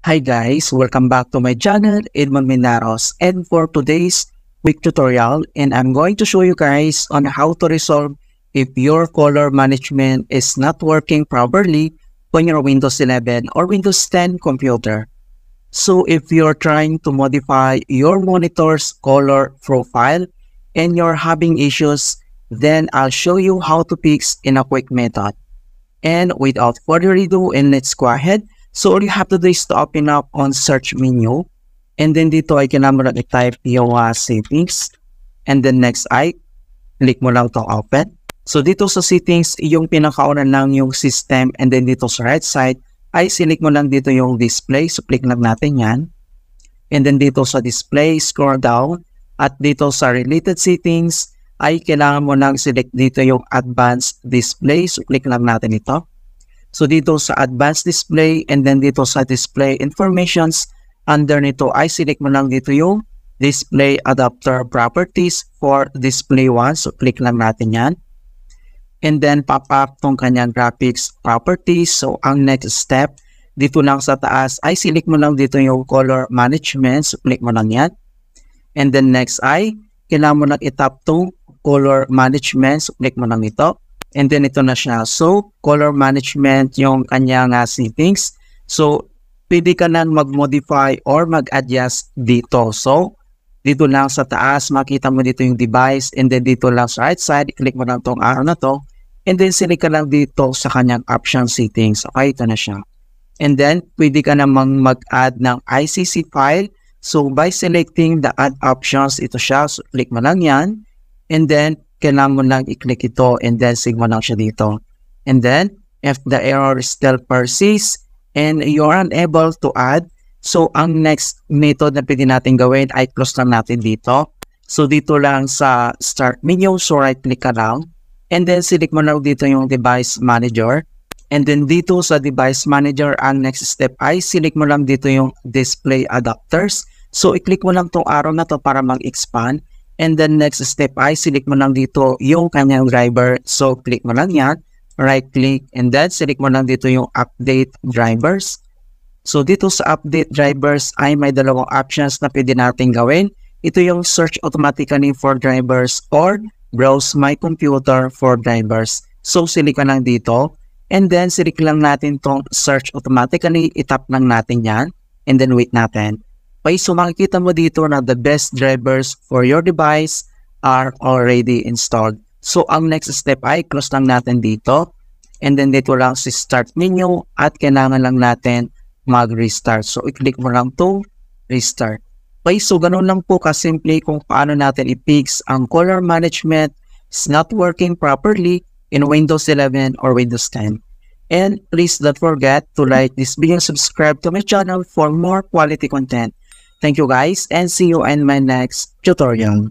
Hi guys, welcome back to my channel, Edmond Minaros, and for today's quick tutorial, and I'm going to show you guys on how to resolve if your color management is not working properly on your Windows 11 or Windows 10 computer. So if you're trying to modify your monitor's color profile and you're having issues, then I'll show you how to fix in a quick method. And without further ado, and let's go ahead. So all you have to do is to open up on search menu. And then dito ay kailangan mo lang i-type yung settings. And then next ay, click mo lang to open. So dito sa settings, yung pinakauna lang yung system. And then dito sa right side, ay select mo lang dito yung display. So click lang natin yan. And then dito sa display, scroll down. At dito sa related settings, ay kailangan mo lang select dito yung advanced display. So click lang natin ito. So dito sa advanced display and then dito sa display informations, under nito ay select mo lang dito yung display adapter properties for display 1. So click lang natin yan. And then pop up tong kanyang graphics properties. So ang next step, dito lang sa taas ay select mo lang dito yung color management. So click mo lang yan. And then next ay, kailangan mo lang itap tong color management. So click mo lang ito. And then ito na siya. So, color management yung kanyang settings. So, pwede ka nang mag-modify or mag-adjust dito. So, dito lang sa taas, makita mo dito yung device. And then dito lang sa right side, click mo lang tong arrow na to. And then select ka lang dito sa kanyang option settings. Okay, ito na siya. And then, pwede ka namang mag-add ng ICC file. So, by selecting the add options, ito siya. So, click mo lang yan. And then, kailangan mo lang i-click ito and then sig mo lang siya dito. And then, if the error still persists and you're unable to add, so ang next method na pwede natin gawin ay close lang natin dito. So dito lang sa start menu, so right click ka lang. And then select mo lang dito yung device manager. And then dito sa device manager, ang next step ay select mo lang dito yung display adapters. So i-click mo lang tong arrow na to para mag-expand. And then next step ay select mo lang dito yung kanyang driver. So click mo lang yan, right click, and then select mo lang dito yung update drivers. So dito sa update drivers ay may dalawang options na pwede natin gawin. Ito yung search automatically for drivers or browse my computer for drivers. So select ka lang dito and then select lang natin tong search automatically, itap lang natin yan and then wait natin. Okay, so makikita mo dito na the best drivers for your device are already installed. So, ang next step ay close lang natin dito. And then dito lang si start menu at kailangan lang natin mag-restart. So, i-click mo lang to restart. Okay, so ganun lang po kasimple kung paano natin i-fix ang color management is not working properly in Windows 11 or Windows 10. And please don't forget to like this video and subscribe to my channel for more quality content. Thank you guys and see you in my next tutorial.